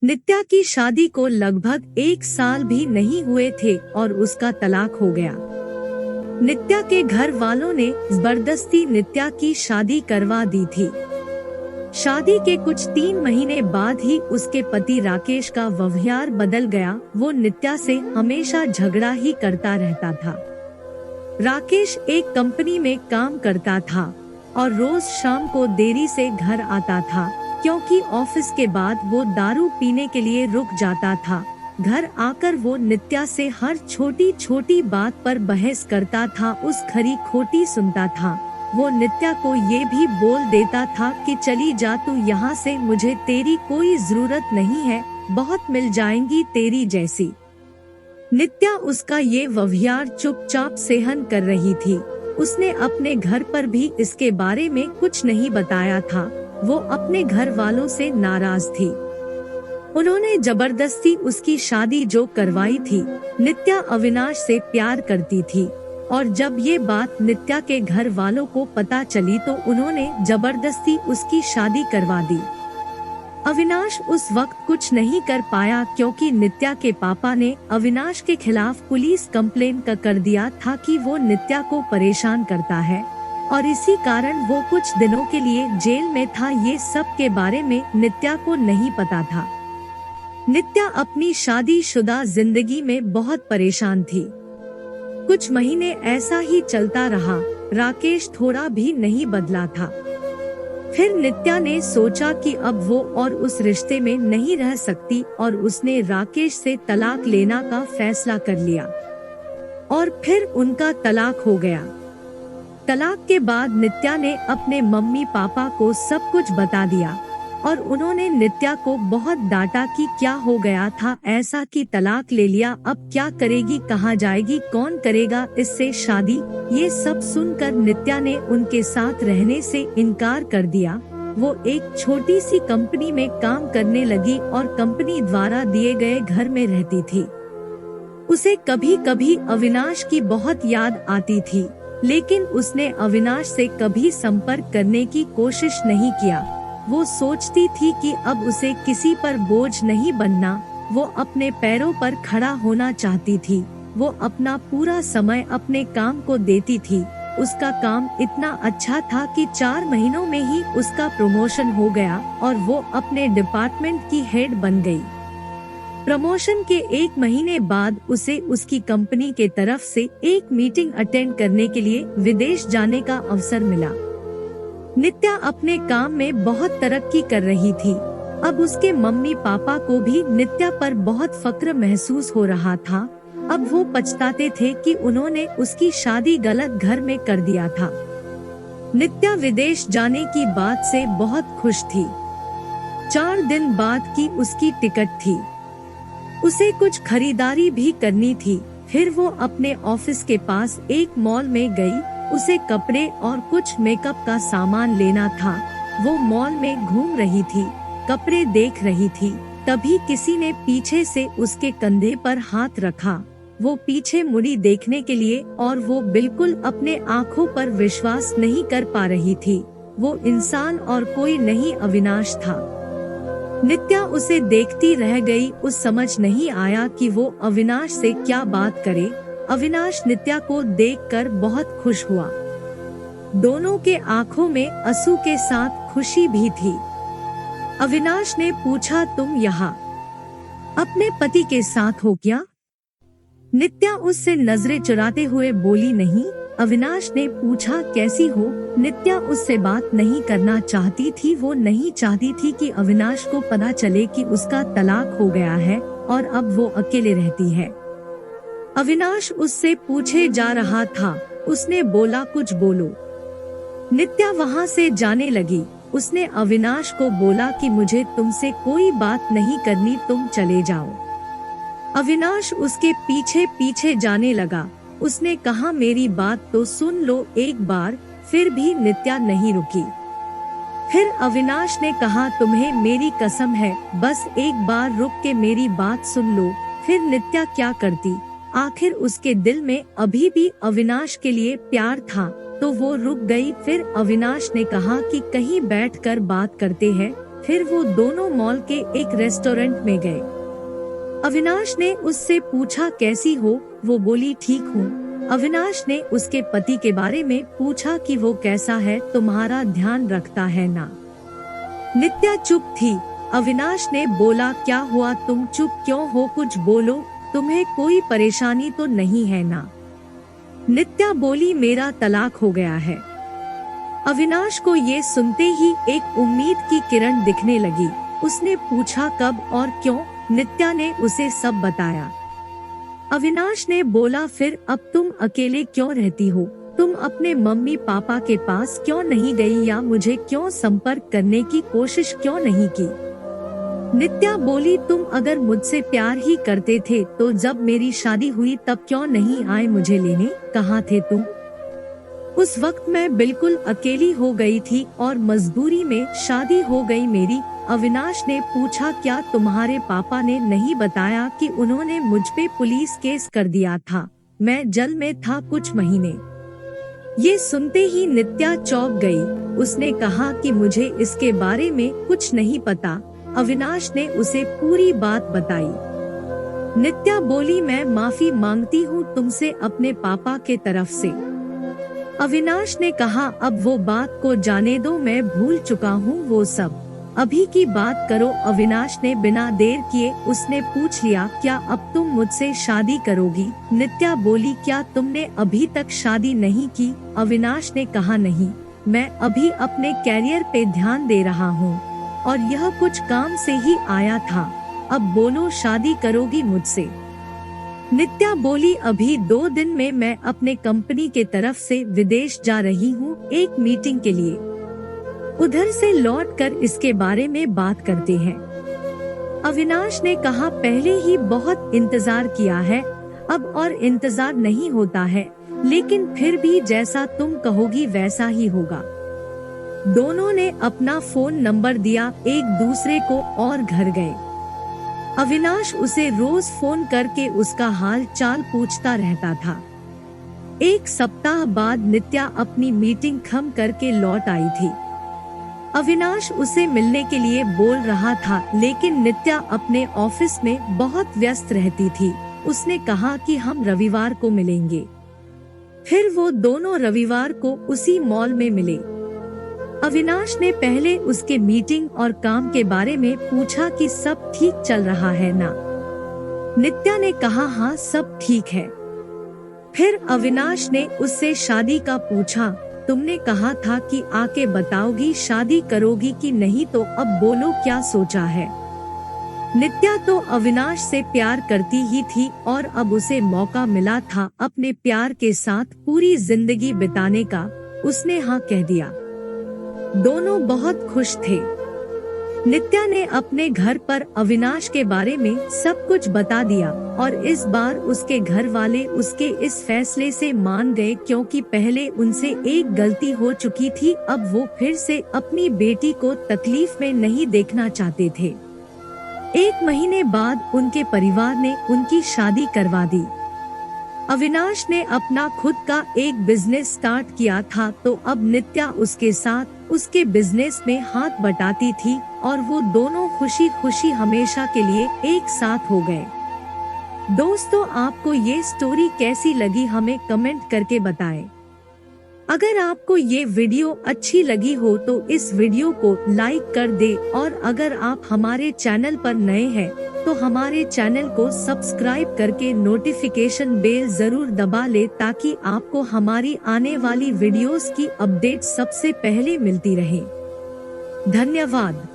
नित्या की शादी को लगभग 1 साल भी नहीं हुए थे और उसका तलाक हो गया। नित्या के घर वालों ने जबरदस्ती नित्या की शादी करवा दी थी। शादी के कुछ 3 महीने बाद ही उसके पति राकेश का व्यवहार बदल गया। वो नित्या से हमेशा झगड़ा ही करता रहता था। राकेश एक कंपनी में काम करता था और रोज शाम को देरी से घर आता था, क्योंकि ऑफिस के बाद वो दारू पीने के लिए रुक जाता था। घर आकर वो नित्या से हर छोटी छोटी बात पर बहस करता था, उस खरी खोटी सुनता था। वो नित्या को ये भी बोल देता था कि चली जा तू यहाँ से, मुझे तेरी कोई जरूरत नहीं है, बहुत मिल जाएंगी तेरी जैसी। नित्या उसका ये व्यवहार चुपचाप सहन कर रही थी। उसने अपने घर पर भी इसके बारे में कुछ नहीं बताया था। वो अपने घर वालों से नाराज थी। उन्होंने जबरदस्ती उसकी शादी जो करवाई थी। नित्या अविनाश से प्यार करती थी और जब ये बात नित्या के घर वालों को पता चली तो उन्होंने जबरदस्ती उसकी शादी करवा दी। अविनाश उस वक्त कुछ नहीं कर पाया, क्योंकि नित्या के पापा ने अविनाश के खिलाफ पुलिस कंप्लेंट कर दिया था कि वो नित्या को परेशान करता है और इसी कारण वो कुछ दिनों के लिए जेल में था। ये सब के बारे में नित्या को नहीं पता था। नित्या अपनी शादीशुदा जिंदगी में बहुत परेशान थी। कुछ महीने ऐसा ही चलता रहा। राकेश थोड़ा भी नहीं बदला था। फिर नित्या ने सोचा कि अब वो और उस रिश्ते में नहीं रह सकती और उसने राकेश से तलाक लेना का फैसला कर लिया और फिर उनका तलाक हो गया। तलाक के बाद नित्या ने अपने मम्मी पापा को सब कुछ बता दिया और उन्होंने नित्या को बहुत डांटा कि क्या हो गया था ऐसा कि तलाक ले लिया, अब क्या करेगी, कहाँ जाएगी, कौन करेगा इससे शादी। ये सब सुनकर नित्या ने उनके साथ रहने से इनकार कर दिया। वो एक छोटी सी कंपनी में काम करने लगी और कंपनी द्वारा दिए गए घर में रहती थी। उसे कभी कभी अविनाश की बहुत याद आती थी, लेकिन उसने अविनाश से कभी संपर्क करने की कोशिश नहीं किया। वो सोचती थी कि अब उसे किसी पर बोझ नहीं बनना। वो अपने पैरों पर खड़ा होना चाहती थी। वो अपना पूरा समय अपने काम को देती थी। उसका काम इतना अच्छा था कि 4 महीनों में ही उसका प्रमोशन हो गया और वो अपने डिपार्टमेंट की हेड बन गई। प्रमोशन के 1 महीने बाद उसे उसकी कंपनी के तरफ से एक मीटिंग अटेंड करने के लिए विदेश जाने का अवसर मिला। नित्या अपने काम में बहुत तरक्की कर रही थी। अब उसके मम्मी पापा को भी नित्या पर बहुत फक्र महसूस हो रहा था। अब वो पछताते थे कि उन्होंने उसकी शादी गलत घर में कर दिया था। नित्या विदेश जाने की बात से बहुत खुश थी। 4 दिन बाद की उसकी टिकट थी। उसे कुछ खरीदारी भी करनी थी। फिर वो अपने ऑफिस के पास एक मॉल में गई। उसे कपड़े और कुछ मेकअप का सामान लेना था। वो मॉल में घूम रही थी, कपड़े देख रही थी, तभी किसी ने पीछे से उसके कंधे पर हाथ रखा। वो पीछे मुड़ी देखने के लिए और वो बिल्कुल अपने आँखों पर विश्वास नहीं कर पा रही थी। वो इंसान और कोई नहीं अविनाश था। नित्या उसे देखती रह गई। उस समझ नहीं आया कि वो अविनाश से क्या बात करे। अविनाश नित्या को देखकर बहुत खुश हुआ। दोनों के आंखों में आंसू के साथ खुशी भी थी। अविनाश ने पूछा, तुम यहाँ अपने पति के साथ हो क्या? नित्या उससे नजरें चुराते हुए बोली, नहीं। अविनाश ने पूछा, कैसी हो? नित्या उससे बात नहीं करना चाहती थी। वो नहीं चाहती थी कि अविनाश को पता चले कि उसका तलाक हो गया है और अब वो अकेले रहती है। अविनाश उससे पूछे जा रहा था। उसने बोला, कुछ बोलो। नित्या वहाँ से जाने लगी। उसने अविनाश को बोला कि मुझे तुमसे कोई बात नहीं करनी, तुम चले जाओ। अविनाश उसके पीछे पीछे जाने लगा। उसने कहा, मेरी बात तो सुन लो एक बार। फिर भी नित्या नहीं रुकी। फिर अविनाश ने कहा, तुम्हें मेरी कसम है, बस एक बार रुक के मेरी बात सुन लो। फिर नित्या क्या करती? आखिर उसके दिल में अभी भी अविनाश के लिए प्यार था, तो वो रुक गई। फिर अविनाश ने कहा कि कहीं बैठकर बात करते हैं। फिर वो दोनों मॉल के एक रेस्टोरेंट में गए। अविनाश ने उससे पूछा कैसी हो, वो बोली ठीक हूँ। अविनाश ने उसके पति के बारे में पूछा कि वो कैसा है, तुम्हारा ध्यान रखता है ना। नित्या चुप थी। अविनाश ने बोला क्या हुआ, तुम चुप क्यों हो, कुछ बोलो, तुम्हें कोई परेशानी तो नहीं है ना। नित्या बोली मेरा तलाक हो गया है। अविनाश को ये सुनते ही एक उम्मीद की किरण दिखने लगी। उसने पूछा कब और क्यों। नित्या ने उसे सब बताया। अविनाश ने बोला फिर अब तुम अकेले क्यों रहती हो, तुम अपने मम्मी पापा के पास क्यों नहीं गई या मुझे क्यों संपर्क करने की कोशिश क्यों नहीं की। नित्या बोली तुम अगर मुझसे प्यार ही करते थे तो जब मेरी शादी हुई तब क्यों नहीं आए मुझे लेने, कहाँ थे तुम। उस वक्त मैं बिल्कुल अकेली हो गई थी और मजबूरी में शादी हो गई मेरी। अविनाश ने पूछा क्या तुम्हारे पापा ने नहीं बताया कि उन्होंने मुझ पे पुलिस केस कर दिया था, मैं जेल में था कुछ महीने। ये सुनते ही नित्या चौंक गई। उसने कहा कि मुझे इसके बारे में कुछ नहीं पता। अविनाश ने उसे पूरी बात बताई। नित्या बोली मैं माफी मांगती हूँ तुमसे अपने पापा के तरफ से। अविनाश ने कहा अब वो बात को जाने दो, मैं भूल चुका हूँ वो सब, अभी की बात करो। अविनाश ने बिना देर किए उसने पूछ लिया क्या अब तुम मुझसे शादी करोगी। नित्या बोली क्या तुमने अभी तक शादी नहीं की। अविनाश ने कहा नहीं, मैं अभी अपने कैरियर पे ध्यान दे रहा हूँ और यह कुछ काम से ही आया था। अब बोलो शादी करोगी मुझसे। नित्या बोली अभी 2 दिन में मैं अपने कंपनी के तरफ से विदेश जा रही हूँ एक मीटिंग के लिए, उधर से लौटकर इसके बारे में बात करते हैं। अविनाश ने कहा पहले ही बहुत इंतजार किया है, अब और इंतजार नहीं होता है, लेकिन फिर भी जैसा तुम कहोगी वैसा ही होगा। दोनों ने अपना फोन नंबर दिया एक दूसरे को और घर गए। अविनाश उसे रोज फोन करके उसका हाल चाल पूछता रहता था। 1 सप्ताह बाद नित्या अपनी मीटिंग खत्म करके लौट आई थी। अविनाश उसे मिलने के लिए बोल रहा था, लेकिन नित्या अपने ऑफिस में बहुत व्यस्त रहती थी। उसने कहा कि हम रविवार को मिलेंगे। फिर वो दोनों रविवार को उसी मॉल में मिले। अविनाश ने पहले उसके मीटिंग और काम के बारे में पूछा कि सब ठीक चल रहा है ना। नित्या ने कहा हाँ सब ठीक है। फिर अविनाश ने उससे शादी का पूछा, तुमने कहा था कि आके बताओगी शादी करोगी कि नहीं, तो अब बोलो क्या सोचा है। नित्या तो अविनाश से प्यार करती ही थी और अब उसे मौका मिला था अपने प्यार के साथ पूरी जिंदगी बिताने का। उसने हाँ कह दिया। दोनों बहुत खुश थे। नित्या ने अपने घर पर अविनाश के बारे में सब कुछ बता दिया और इस बार उसके घर वाले उसके इस फैसले से मान गए, क्योंकि पहले उनसे एक गलती हो चुकी थी। अब वो फिर से अपनी बेटी को तकलीफ में नहीं देखना चाहते थे। 1 महीने बाद उनके परिवार ने उनकी शादी करवा दी। अविनाश ने अपना खुद का एक बिजनेस स्टार्ट किया था, तो अब नित्या उसके साथ उसके बिजनेस में हाथ बटाती थी और वो दोनों खुशी खुशी हमेशा के लिए एक साथ हो गए। दोस्तों, आपको ये स्टोरी कैसी लगी हमें कमेंट करके बताएं। अगर आपको ये वीडियो अच्छी लगी हो तो इस वीडियो को लाइक कर दे और अगर आप हमारे चैनल पर नए हैं तो हमारे चैनल को सब्सक्राइब करके नोटिफिकेशन बेल जरूर दबा ले, ताकि आपको हमारी आने वाली वीडियोस की अपडेट सबसे पहले मिलती रहे। धन्यवाद।